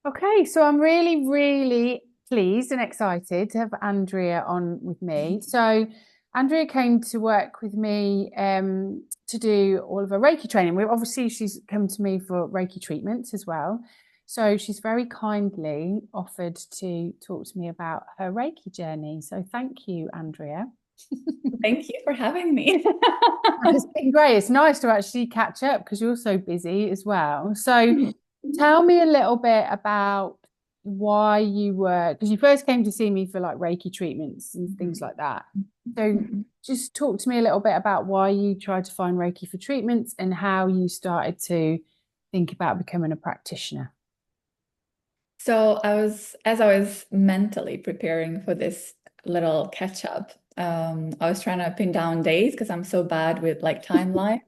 Okay, so I'm really, really pleased and excited to have Andrea on with me. So, Andrea came to work with me to do all of her Reiki training. Obviously, she's come to me for Reiki treatments as well. So, she's very kindly offered to talk to me about her Reiki journey. So, thank you, Andrea. Thank you for having me. It's been great. It's nice to actually catch up because you're so busy as well. So, tell me a little bit about why you were, because you first came to see me for like Reiki treatments and things like that. So, just talk to me a little bit about why you tried to find Reiki for treatments and how you started to think about becoming a practitioner. So as I was mentally preparing for this little catch up, I was trying to pin down dates because I'm so bad with like timelines.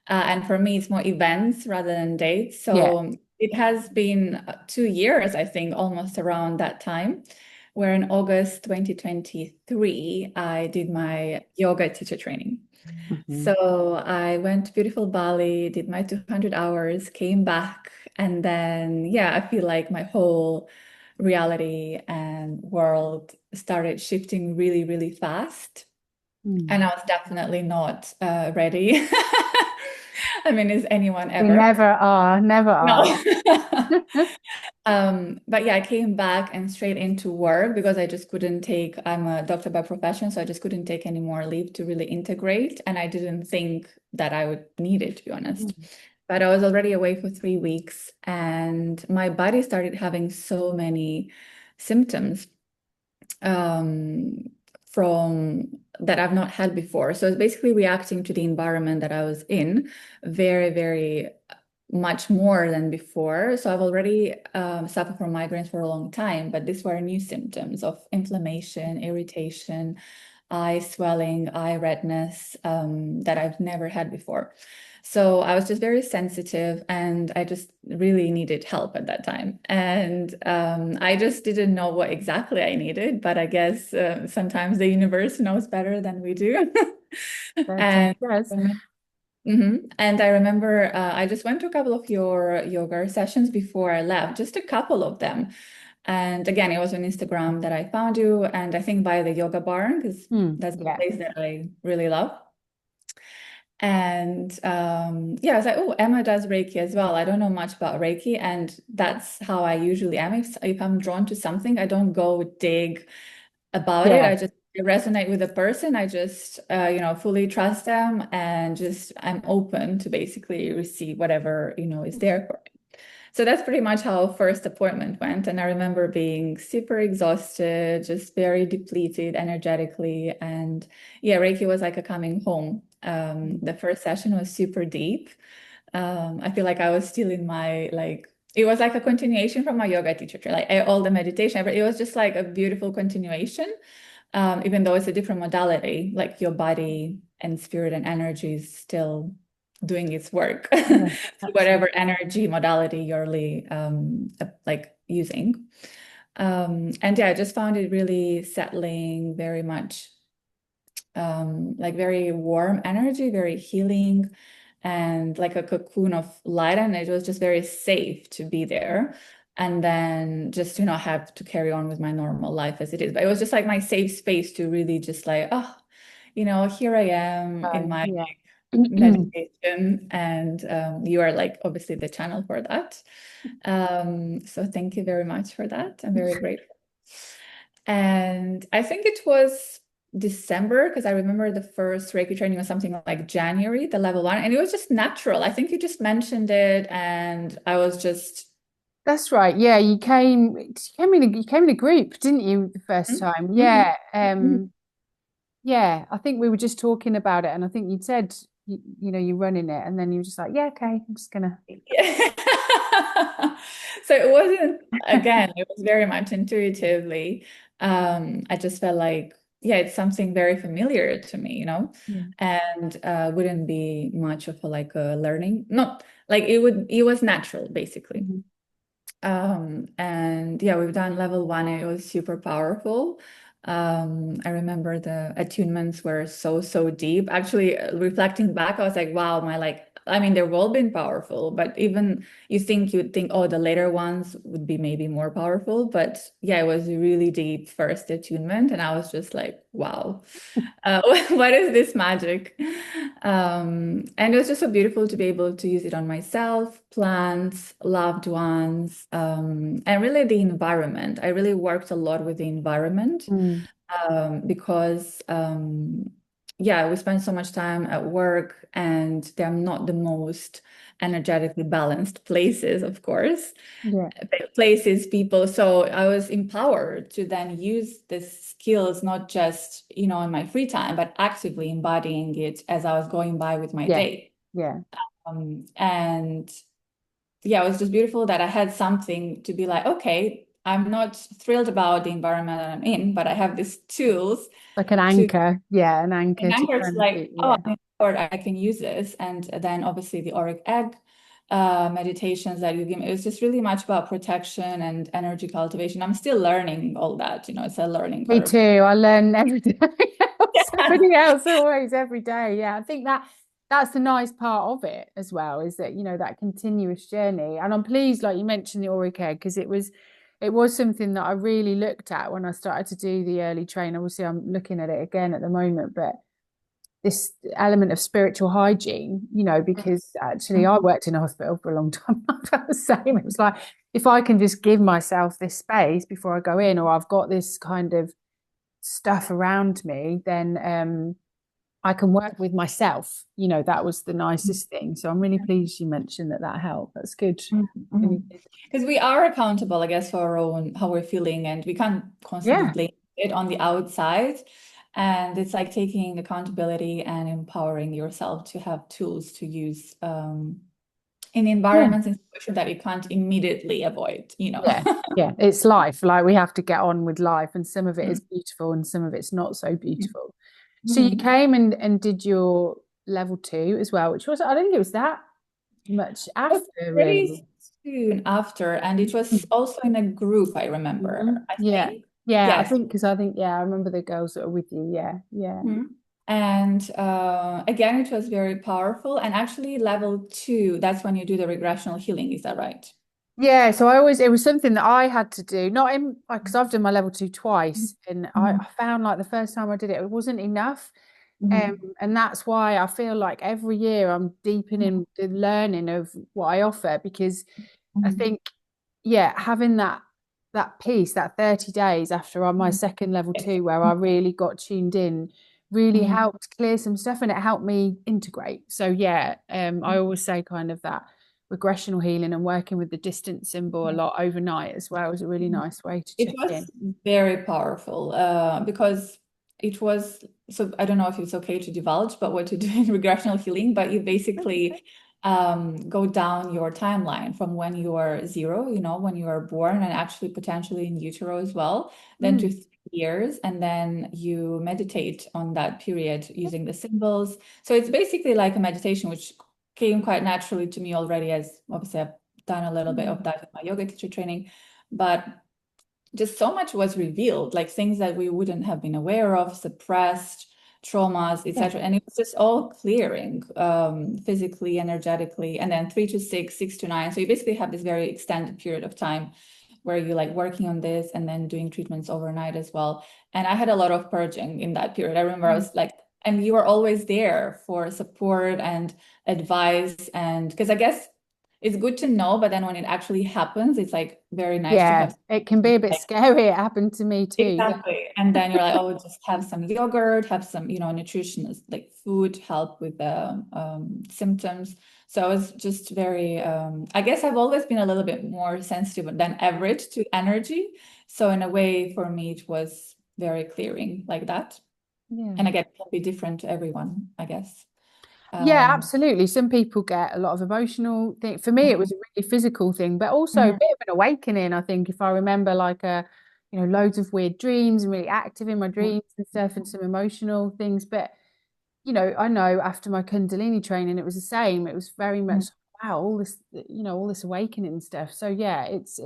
And for me, it's more events rather than dates. Yeah. So it has been 2 years, I think, almost around that time, where in August 2023, I did my yoga teacher training. Mhm. So I went to beautiful Bali, did my 200 hours, came back, and then, yeah, I feel like my whole reality and world started shifting really, really fast. And Mm. I was definitely not ready. I mean, is anyone We ever? never are, never No. are. But yeah, I came back and straight into work because I just couldn't take, I'm a doctor by profession, so I just couldn't take any more leave to really integrate. And I didn't think that I would need it, to be honest. But I was already away for 3 weeks and my body started having so many symptoms um, from that I've not had before. So it's basically reacting to the environment that I was in very, very much more than before. So I've already suffered from migraines for a long time, but these were new symptoms of inflammation, irritation, eye swelling, eye redness that I've never had before. So I was just very sensitive and I just really needed help at that time. And I just didn't know what exactly I needed, but I guess sometimes the universe knows better than we do. Certainly And does. and I remember I just went to a couple of your yoga sessions before I left, just a couple of them. And again, it was on Instagram that I found you, and I think by the yoga barn, because that's the Yeah. place that I really love. And yeah, I was like, oh, Emma does Reiki as well. I don't know much about Reiki, and that's how I usually am. If I'm drawn to something, I don't go dig about it. Yeah. I just resonate with the person. I just, fully trust them and just I'm open to basically receive whatever, is there for me. So that's pretty much how first appointment went. And I remember being super exhausted, just very depleted energetically. And yeah, Reiki was like a coming home. The first session was super deep. I feel like I was still in my like it was like a continuation from my yoga teacher, like all the meditation, but it was just like a beautiful continuation. Even though it's a different modality, like your body and spirit and energy is still doing its work, Yeah, whatever absolutely. energy modality you're really like using. And yeah, I just found it really settling, very much like very warm energy, very healing, and like a cocoon of light. And it was just very safe to be there. And then just to not have to carry on with my normal life as it is. But it was just like my safe space to really just like, oh, here I am in my Yeah. meditation. And you are like obviously the channel for that. So thank you very much for that. I'm very grateful. And I think it was December because I remember the first Reiki training was something like January, the level one, and it was just natural. I think you just mentioned it, and I was just, That's right. Yeah, you came in a group, didn't you, the first time? Mhm. Yeah. Yeah, I think we were just talking about it and I think you'd said you're running it and then you were just like, yeah, okay, I'm just gonna. Yeah. So it wasn't, again, it was very much intuitively. I just felt like, yeah, it's something very familiar to me, Yeah. and wouldn't be much of a like a learning. Not like it was natural, basically. Mhm. And yeah, we've done level one and it was super powerful. I remember the attunements were so, so deep. Actually, reflecting back, I was like, wow, my like I mean, they've all been powerful, but even you'd think, oh, the later ones would be maybe more powerful. But yeah, it was a really deep first attunement. And I was just like, wow, what is this magic? And it was just so beautiful to be able to use it on myself, plants, loved ones, and really the environment. I really worked a lot with the environment Mm. because yeah, we spend so much time at work and they're not the most energetically balanced places, of course, Yeah. places, people. So I was empowered to then use these skills, not just, in my free time, but actively embodying it as I was going by with my Yeah. day. Yeah. And yeah, it was just beautiful that I had something to be like, okay, I'm not thrilled about the environment that I'm in, but I have these tools Like an to anchor. Yeah, an anchor to anchor to kind of like, keep, oh, yeah. I'm empowered, I can use this. And then obviously the auric egg meditations that you give me, it was just really much about protection and energy cultivation. I'm still learning all that, it's a learning Me curve. too. I learn every day. Yeah. Somebody else always every day. Yeah, I think that's the nice part of it as well, is that that continuous journey. And I'm pleased, like you mentioned, the auric egg, because it was something that I really looked at when I started to do the early train. Obviously, I'm looking at it again at the moment, but this element of spiritual hygiene, because actually I worked in a hospital for a long time. I felt the same. It was like, if I can just give myself this space before I go in, or I've got this kind of stuff around me, then I can work with myself. That was the nicest thing. So I'm really pleased you mentioned that helped. That's good. Really good. Because we are accountable, I guess, for our own how we're feeling, and we can't constantly Yeah, blame it on the outside. And it's like taking accountability and empowering yourself to have tools to use in yeah, environments and situations that you can't immediately avoid. yeah, yeah. It's life. Like we have to get on with life, and some of it is Mm. beautiful, and some of it's not so beautiful. So you Mhm. came and did your level two as well, which was, I don't think it was that much It was after, really. pretty soon after, and it was also in a group, I Hmm. remember, I Yeah, think. yeah. I Yes. think because I think yeah, I remember the girls that are with you. Yeah, yeah. Mhm. And again, it was very powerful. And actually, level two, that's when you do the regressional healing. Is that right? Yeah, so it was something that I had to do, not in like, because I've done my level two twice, and I Mhm. found like the first time I did it, it wasn't enough. Mhm. And that's why I feel like every year I'm deepening the learning of what I offer, because I Mhm. think, yeah, having that piece, that 30 days after on my Mhm. second level Yes. two, where I really got tuned in, really Mhm. helped clear some stuff, and it helped me integrate. So yeah, I always say kind of that regressional healing and working with the distance symbol a lot overnight as well is a really nice way to It check in. was very powerful because it was, so I don't know if it's okay to divulge, but what you do in regressional healing, but you basically go down your timeline from when you are zero, when you are born and actually potentially in utero as well, then to Mm. 3 years, and then you meditate on that period using the symbols. So it's basically like a meditation, which came quite naturally to me already, as obviously I've done a little bit of Mm. that with my yoga teacher training. But just so much was revealed, like things that we wouldn't have been aware of, suppressed traumas, Yeah. etc. And it was just all clearing physically, energetically, and then 3 to 6, 6 to 9. So you basically have this very extended period of time where you're like working on this and then doing treatments overnight as well. And I had a lot of purging in that period. I remember I Mm. was like, and you were always there for support and advice. And because I guess it's good to know, but then when it actually happens, it's like very nice to Yeah, have it can be a bit like scary. It happened to me too. Yeah. exactly. And then you're like, oh, just have some yogurt, have some, nutrition like food help with the symptoms. So I was just very, I guess I've always been a little bit more sensitive than average to energy. So in a way, for me, it was very clearing like that. Yeah. And again, it can be different to everyone, I guess. Yeah, Um, absolutely. Some people get a lot of emotional thing. For me, it was mhm, a really physical thing, but also a mhm, bit of an awakening, I think, if I remember like loads of weird dreams and really active in my mhm, dreams and stuff and some emotional things. But, I know after my Kundalini training, it was the same. It was very much, mhm, wow, all this awakening and stuff. So yeah, it's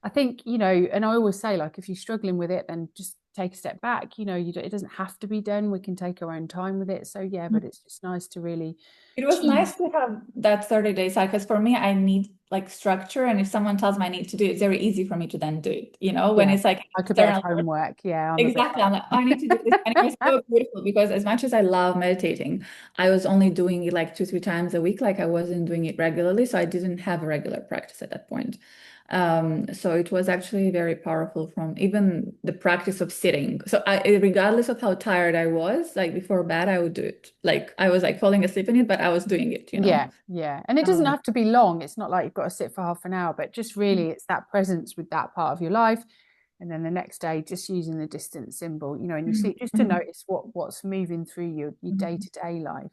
I think, and I always say, like, if you're struggling with it, then just take a step back. It doesn't have to be done. We can take our own time with it. So yeah, but it's just nice to really It was choose. nice to have that 30-day cycle because for me, I need like structure. And if someone tells me I need to do it, it's very easy for me to then do it. When Yeah, it's like like a bit of external. homework. Yeah, I'm a bit Exactly. like I'm like, "Oh, I need to do this." And it was that. so beautiful because as much as I love meditating, I was only doing it like 2, 3 times a week. Like I wasn't doing it regularly. So I didn't have a regular practice at that point. So it was actually very powerful from even the practice of sitting. So regardless of how tired I was, like before bed, I would do it. Like I was like falling asleep in it, but I was doing it. Yeah, yeah. And it doesn't Um, have to be long. It's not like you've got to sit for half an hour, but just really it's that presence with that part of your life. And then the next day, just using the distance symbol, in your sleep, just to mhm, notice what's moving through your mhm, day-to-day life.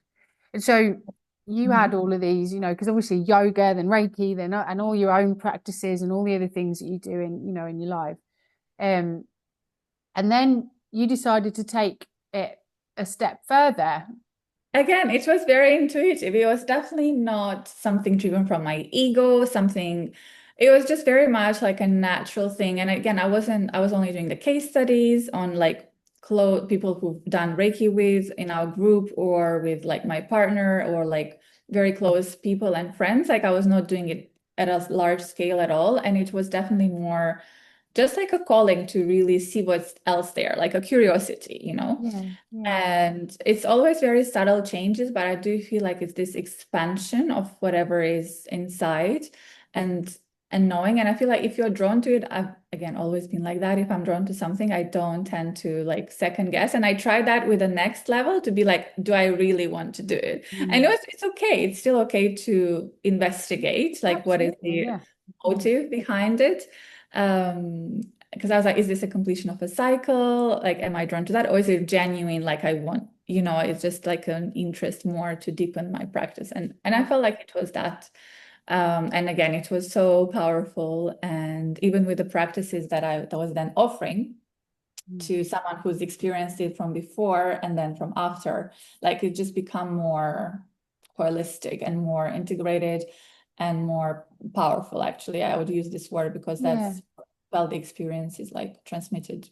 And so you had mhm. all of these, because obviously yoga, then Reiki, then and all your own practices and all the other things that you do in your life. Um, and then you decided to take it a step further. Again, it was very intuitive. It was definitely not something driven from my ego, it was just very much like a natural thing. And again, I was only doing the case studies on like close people who've done Reiki with in our group or with like my partner or like very close people and friends. Like I was not doing it at a large scale at all. And it was definitely more just like a calling to really see what's else there, like a curiosity. Yeah, yeah, And it's always very subtle changes, but I do feel like it's this expansion of whatever is inside and and knowing. And I feel like if you're drawn to it, I've again always been like that. If I'm drawn to something, I don't tend to like second guess. And I try that with the next level to be like, do I really want to do it? I know mm, it's okay. It's still okay to investigate, like what is absolutely, the yeah. Mm. motive behind it. Because I was like, is this a completion of a cycle? Like, am I drawn to that? Or is it genuine? Like I want, it's just like an interest more to deepen my practice. And I felt like it was that. And again, it was so powerful. And even with the practices that was then offering Mm. to someone who's experienced it from before and then from after, like it just become more holistic and more integrated and more powerful. Actually, I would use this word because Yeah. that's well the experience is like transmitted.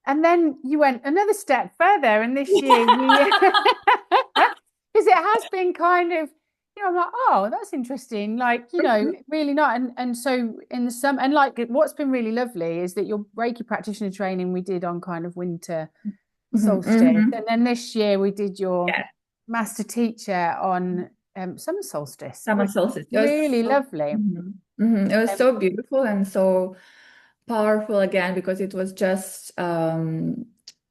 And then you went another step further, and this year you, because it has been kind of, I'm like, oh, that's interesting. Like, really not. And so in the summer, and like what's been really lovely is that your Reiki practitioner training we did on kind of winter Mhm, solstice. mhm. And then this year we did your Yeah, master teacher on summer solstice, summer which solstice. It was really so, lovely. It was Um, so beautiful and so powerful again because it was just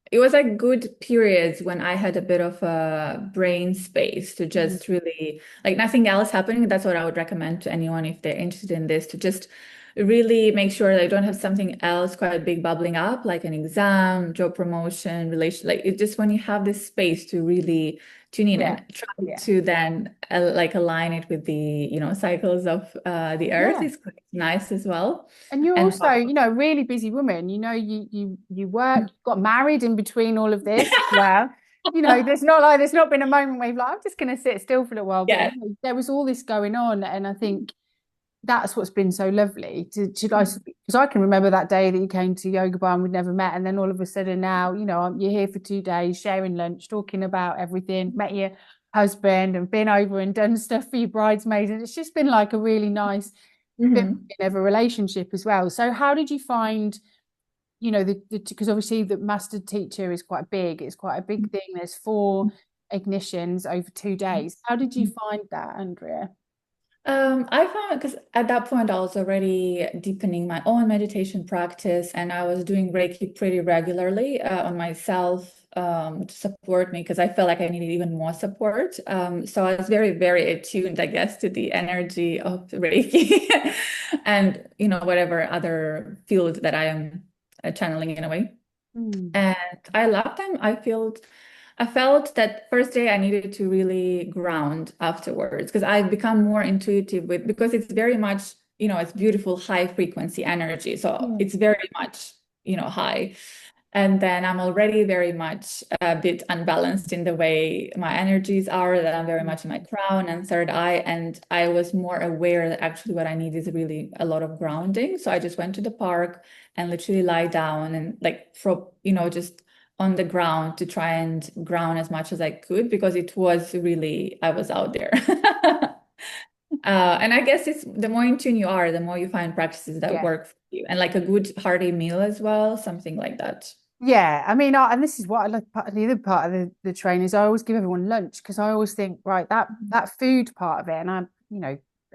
it was like good periods when I had a bit of a brain space to mm, just really like nothing else happening. That's what I would recommend to anyone if they're interested in this to just really make sure they don't have something else quite big bubbling up, like an exam, job promotion, relation. Like it just when you have this space to really tune in yeah, and try yeah, to then like align it with the cycles of the earth yeah. is quite nice as well. And you're And also, a really busy woman. You work, you got married in between all of this as well. There's not been a moment where you're like, I'm just going to sit still for a while. But yeah. there was all this going on, and I think that's what's been so lovely to guys because I can remember that day that you came to yoga bar and we'd never met, and then all of a sudden now, you're here for 2 days, sharing lunch, talking about everything, met your husband and been over and done stuff for your bridesmaids, and it's just been like a really nice Mhm. building of a relationship as well. So how did you find, the because obviously the master teacher is quite big, it's quite a big thing. There's 4 ignitions over 2 days. How did you find that, Andrea? I found because at that point I was already deepening my own meditation practice and I was doing Reiki pretty regularly on myself to support me because I felt like I needed even more support. So I was very, very attuned, I guess, to the energy of Reiki and, whatever other field that I am channeling in a way. Mm. And I loved them. I felt that first day I needed to really ground afterwards because I've become more intuitive because it's very much, it's beautiful high frequency energy. So Yeah. it's very much, high. And then I'm already very much a bit unbalanced in the way my energies are, that I'm very much in my crown and third eye. And I was more aware that actually what I need is really a lot of grounding. So I just went to the park and literally lie down and like, just on the ground to try and ground as much as I could because it was really, I was out there. And I guess it's the more in tune you are, the more you find practices that Yeah. work for you and like a good hearty meal as well, something like that. Yeah, I mean, and this is what I like. The other part of the training is I always give everyone lunch because I always think, right, that food part of it, and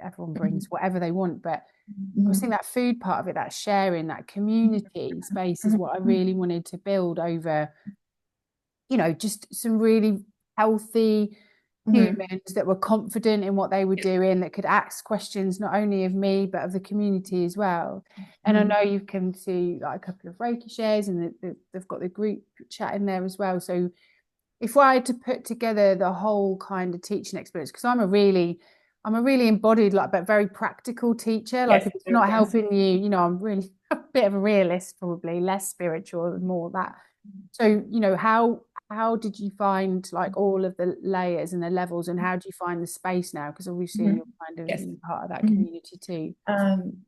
everyone brings whatever they want, but I was Mhm. thinking that food part of it, that sharing, that community space is what I really wanted to build over, just some really healthy Mhm. humans that were confident in what they were doing, that could ask questions not only of me but of the community as well. And I Mhm. know you've come to like a couple of Reiki shares, and they've got the group chat in there as well. So if I had to put together the whole kind of teaching experience, because I'm a really embodied, like, but very practical teacher. Like Yes, if it's very not sense. helping you, I'm really a bit of a realist, probably less spiritual and more that. So, how did you find like all of the layers and the levels, and how do you find the space now? Because obviously Mhm. you're kind of Yes. part of that Mhm. community too.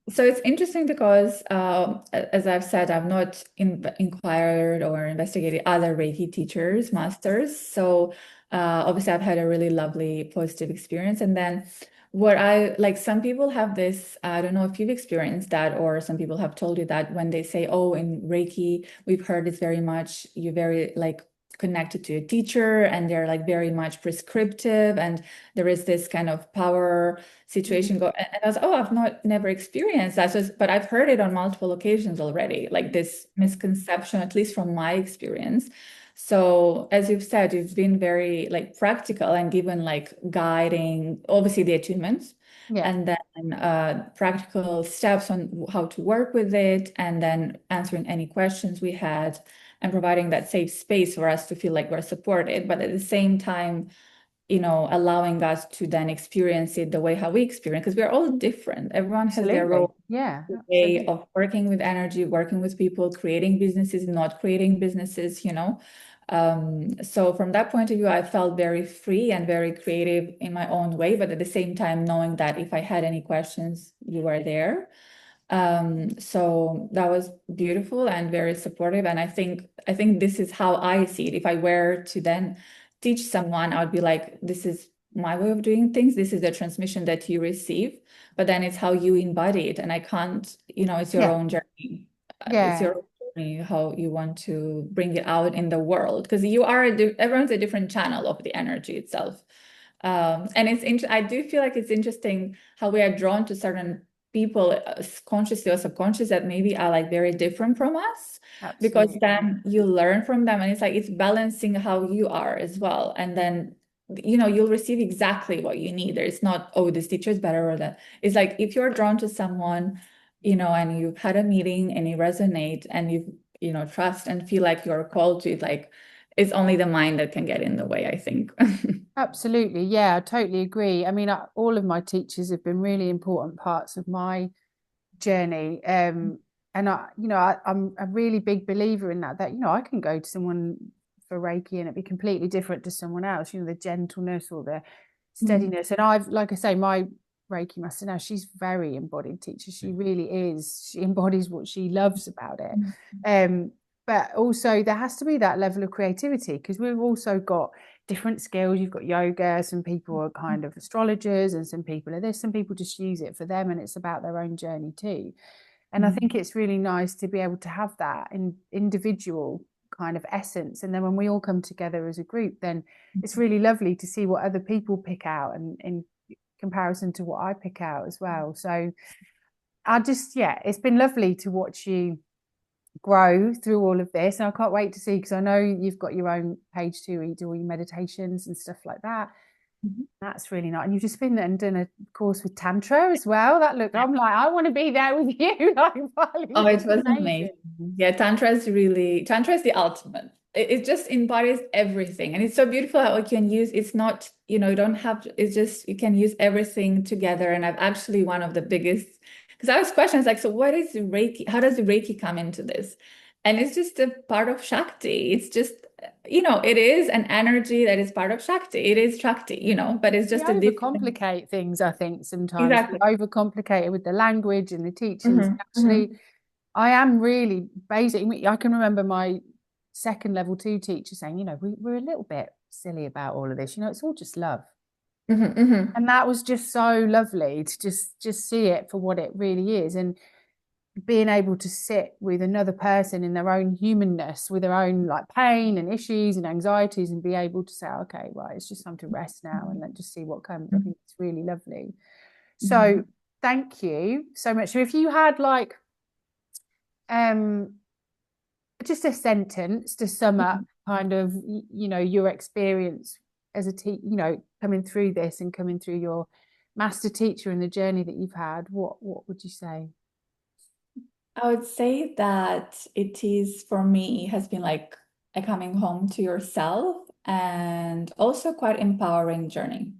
So it's interesting because, as I've said, I've not inquired or investigated other Reiki teachers, masters. So obviously, I've had a really lovely positive experience. And then what I like, some people have this, I don't know if you've experienced that, or some people have told you that when they say, oh, in Reiki, we've heard it's very much, you're very like connected to a teacher and they're like very much prescriptive and there is this kind of power Mhm. situation go and I was oh I've not never experienced that but I've heard it on multiple occasions already like this misconception at least from my experience. So as you've said, you've been very like practical and given like guiding obviously the attunements Yeah, and then practical steps on how to work with it and then answering any questions we had and providing that safe space for us to feel like we're supported but at the same time allowing us to then experience it the way how we experience, because we're all different. Everyone has their absolutely. role, Yeah, way absolutely. of working with energy, working with people, creating businesses, not creating businesses. So from that point of view, I felt very free and very creative in my own way, but at the same time, knowing that if I had any questions, you were there. So that was beautiful and very supportive. And I think this is how I see it. If I were to then teach someone, I would be like, this is my way of doing things. This is the transmission that you receive, but then it's how you embody it. And I can't, it's your Yeah, own journey. It's yeah, your own journey, how you want to bring it out in the world. Because everyone's a different channel of the energy itself. And I do feel like it's interesting how we are drawn to certain people, consciously or subconscious, that maybe are like very different from us, because absolutely. then you learn from them, and it's like it's balancing how you are as well. And then you'll receive exactly what you need. There's not, oh, this teacher is better or that. It's like if you're drawn to someone, and you've had a meeting and you resonate and trust and feel like you're called to it, like it's only the mind that can get in the way, I think. Absolutely. Yeah, I totally agree. I mean, all of my teachers have been really important parts of my journey. And I'm a really big believer in that I can go to someone for Reiki and it'd be completely different to someone else, the gentleness or the Mhm. steadiness. And I've, like I say, my Reiki master now, she's very embodied teacher. She really is. She embodies what she loves about it. Um, but also there has to be that level of creativity because we've also got different skills. You've got yoga, some people are kind of astrologers, and some people are this, some people just use it for them and it's about their own journey too. And I Mhm. think it's really nice to be able to have that individual kind of essence. And then when we all come together as a group, then it's really lovely to see what other people pick out and in comparison to what I pick out as well. So yeah, it's been lovely to watch you grow through all of this. And I can't wait to see, because I know you've got your own page too, where you do all your meditations and stuff like that. Mhm. That's really nice. And you've just been and done a course with Tantra as well. I'm like, I want to be there with you. Like, Polly, Oh, this it is was amazing. amazing. Yeah, Tantra is the ultimate. It just embodies everything. And it's so beautiful how you can use, it's not, you don't have to, it's just, you can use everything together. And I've actually one of the biggest, because I was questions like, so what is Reiki? How does the Reiki come into this? And it's just a part of Shakti. It's just, it is an energy that is part of Shakti. It is Shakti, but it's We just a different. overcomplicate things, I think, sometimes. We Exactly. overcomplicate it with the language and the teachings. Hmm. Actually, I am really basic. I can remember my second level two teacher saying, we're a little bit silly about all of this. It's all just love. Hmm. Hmm. And that was just so lovely to just see it for what it really is. And being able to sit with another person in their own humanness, with their own like pain and issues and anxieties, and be able to say, okay, right, it's just time to rest now and let's just see what comes. I think it's really lovely. So Hmm. thank you so much. So if you had like um just a sentence to sum up kind of your experience as a coming through this and coming through your master teacher and the journey that you've had, what would you say? I would say that it is for me has been like a coming home to yourself and also quite empowering journey.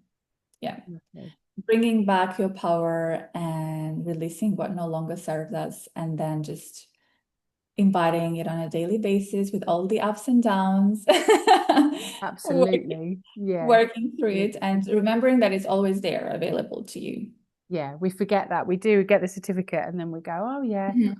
Yeah. Okay. Bringing back your power and releasing what no longer serves us, and then just embodying it on a daily basis with all the ups and downs, working, Absolutely. Yeah. working through it, and remembering that it's always there available to you. Yeah, we forget that. We do get the certificate and then we go, oh yeah, Mhm.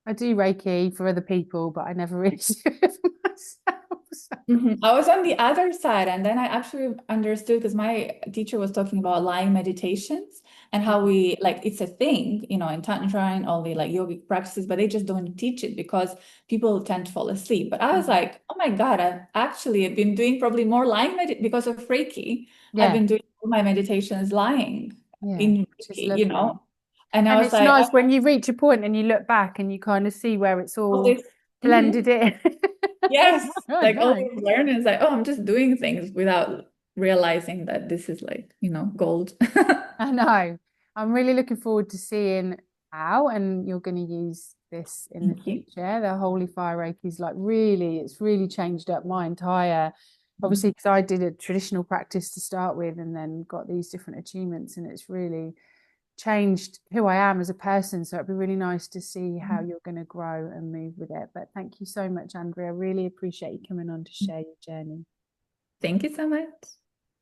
I do Reiki for other people, but I never really do it for myself. So, Mhm. I was on the other side, and then I actually understood because my teacher was talking about lying meditations and how we like it's a thing, in Tantra and all the like yogic practices, but they just don't teach it because people tend to fall asleep. But I was mm, like, oh my God, I've actually been doing probably more lying med because of Reiki. I've yeah, been doing all my meditations lying yeah, in which is Reiki. lovely. And I And was it's like, nice when you reach a point and you look back and you kind of see where it's all all this. blended in. Yes, I like all know. these learnings, like, oh, I'm just doing things without realizing that this is like, gold. I know. I'm really looking forward to seeing how, and you're going to use this in the Thank you. future. The Holy Fire Reiki is like really, it's really changed up my entire, obviously, because I did a traditional practice to start with and then got these different attunements, and it's really changed who I am as a person. So it'd be really nice to see how you're going to grow and move with it. But thank you so much, Andrea. I really appreciate you coming on to share your journey. Thank you so much.